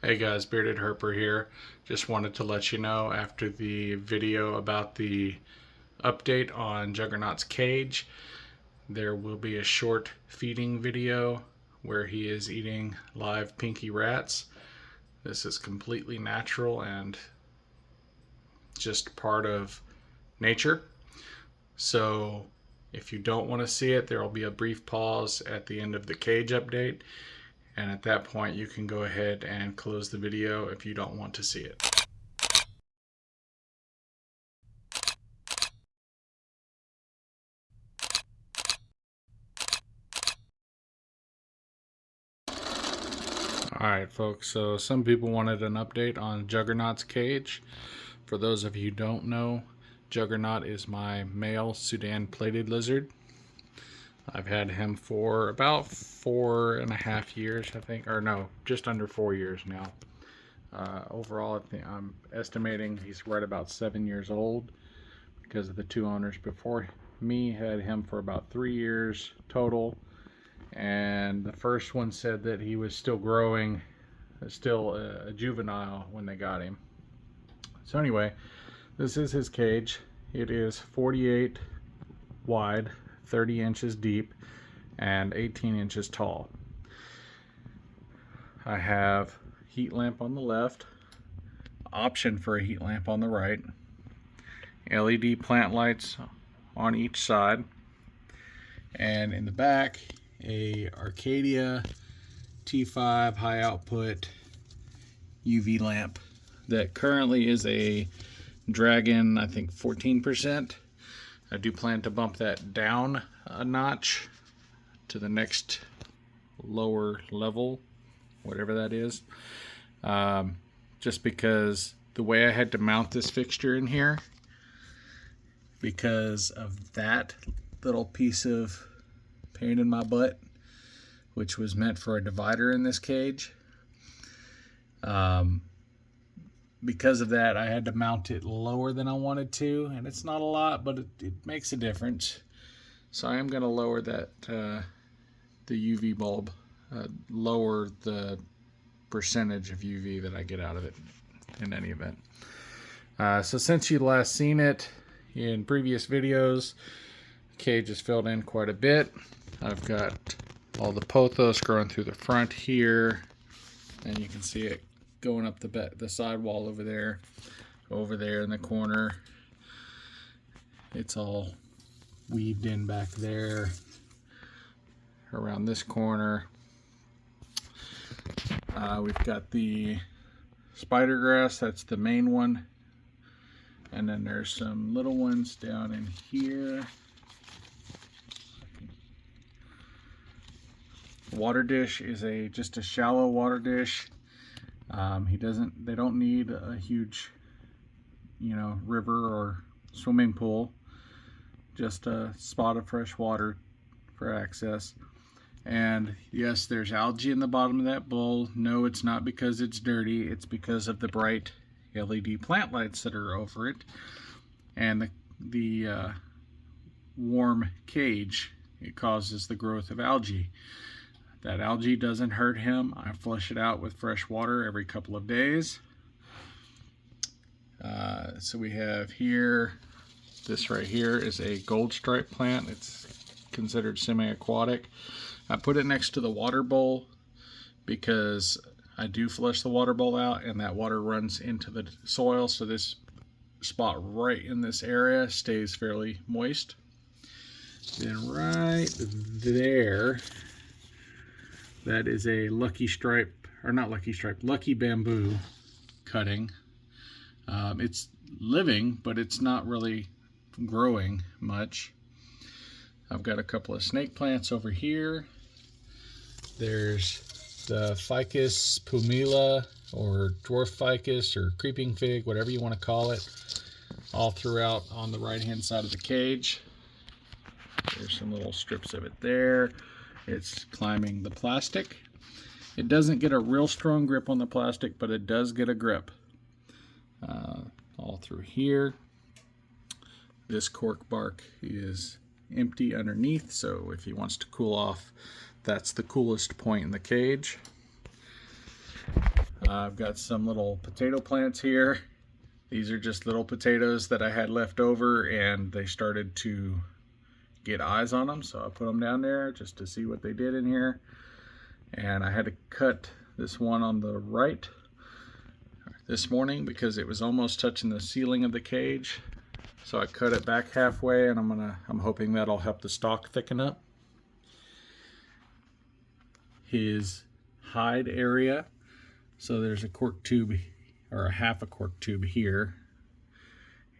Hey guys, Bearded Herper here. Just wanted to let you know after the video about the update on Juggernaut's cage, there will be a short feeding video where he is eating live pinky rats. This is completely natural and just part of nature. So if you don't want to see it, there will be a brief pause at the end of the cage update. And at that point, you can go ahead and close the video if you don't want to see it. Alright folks, so some people wanted an update on Juggernaut's cage. For those of you who don't know, Juggernaut is my male Sudan plated lizard. I've had him for about 4.5 years, I think, or no, just under 4 years now. Overall, I think I'm estimating he's right about 7 years old, because of the two owners before me had him for about 3 years total. And the first one said that he was still growing, still a juvenile when they got him. So anyway, this is his cage. It is 48 wide, 30 inches deep, and 18 inches tall. I have heat lamp on the left, option for a heat lamp on the right, LED plant lights on each side, and in the back a Arcadia T5 high output UV lamp that currently is a Dragon, I think 14%. I do plan to bump that down a notch to the next lower level, whatever that is, just because the way I had to mount this fixture in here, because of that little piece of pain in my butt, which was meant for a divider in this cage. Because of that, I had to mount it lower than I wanted to, and it's not a lot, but it makes a difference. So I am going to lower that the UV bulb, lower the percentage of UV that I get out of it in any event. So since you last seen it in previous videos, the cage is filled in quite a bit. I've got all the pothos growing through the front here, and you can see it going up the side wall over there in the corner. It's all weaved in back there around this corner. We've got the spider grass, that's the main one, and then there's some little ones down in here. Water dish is just a shallow water dish. They don't need a huge, river or swimming pool. Just a spot of fresh water for access. And yes, there's algae in the bottom of that bowl. No, it's not because it's dirty. It's because of the bright LED plant lights that are over it, and the warm cage. It causes the growth of algae. That algae doesn't hurt him. I flush it out with fresh water every couple of days. So we have here, this right here is a gold stripe plant. It's considered semi-aquatic. I put it next to the water bowl because I do flush the water bowl out and that water runs into the soil, so this spot right in this area stays fairly moist. Then right there, that is a lucky stripe, or not lucky stripe, lucky bamboo cutting. It's living, but it's not really growing much. I've got a couple of snake plants over here. There's the ficus pumila, or dwarf ficus, or creeping fig, whatever you want to call it, all throughout on the right hand side of the cage. There's some little strips of it there. It's climbing the plastic. It doesn't get a real strong grip on the plastic, but it does get a grip. All through here. This cork bark is empty underneath, so if he wants to cool off, that's the coolest point in the cage. I've got some little potato plants here. These are just little potatoes that I had left over, and they started to get eyes on them, so I put them down there just to see what they did in here. And I had to cut this one on the right this morning because it was almost touching the ceiling of the cage. So I cut it back halfway, and I'm hoping that'll help the stalk thicken up. His hide area, so there's a cork tube, or a half a cork tube here,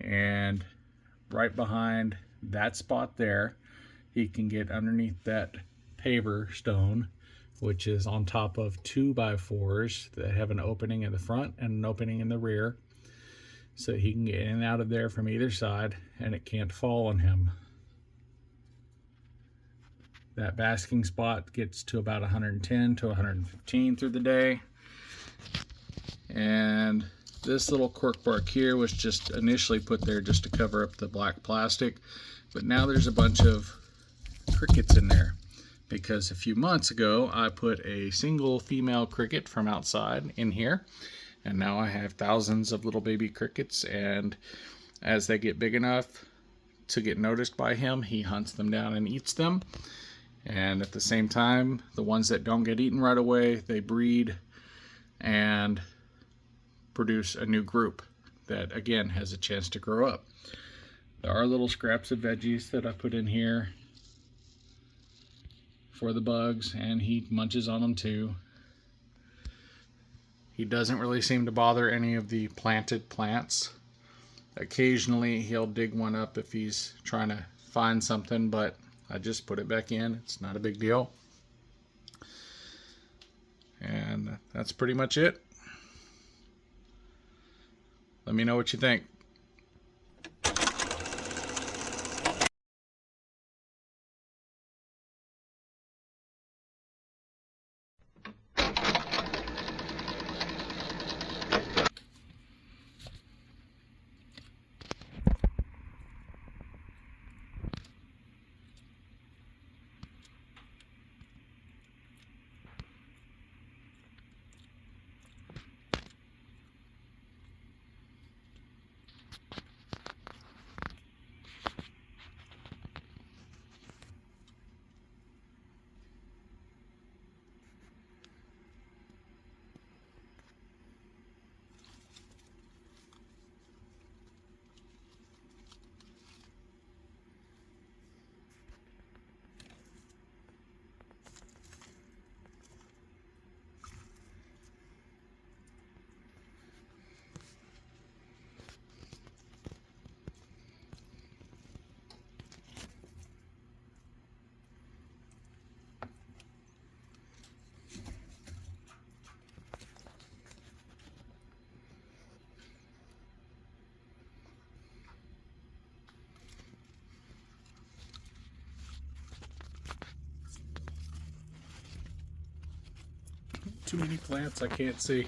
and right behind that spot there, he can get underneath that paver stone, which is on top of 2x4s that have an opening in the front and an opening in the rear, so he can get in and out of there from either side and it can't fall on him. That basking spot gets to about 110 to 115 through the day. And this little cork bark here was just initially put there just to cover up the black plastic, but now there's a bunch of crickets in there because a few months ago I put a single female cricket from outside in here, and now I have thousands of little baby crickets, and as they get big enough to get noticed by him, he hunts them down and eats them. And at the same time, the ones that don't get eaten right away, they breed and produce a new group that again has a chance to grow up. There are little scraps of veggies that I put in here for the bugs, and he munches on them too. He doesn't really seem to bother any of the planted plants. Occasionally he'll dig one up if he's trying to find something, but I just put it back in. It's not a big deal. And that's pretty much it. Let me know what you think. Too many plants I can't see.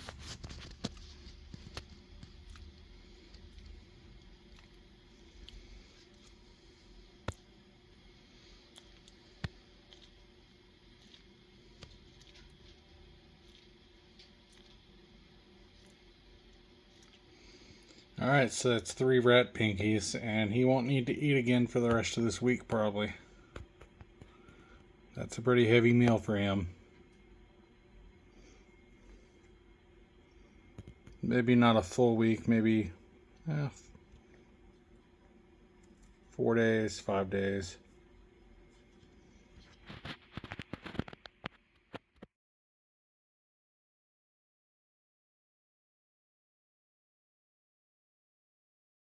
Alright, so that's 3 rat pinkies, and he won't need to eat again for the rest of this week probably. That's a pretty heavy meal for him. Maybe not a full week, maybe 4 days, 5 days.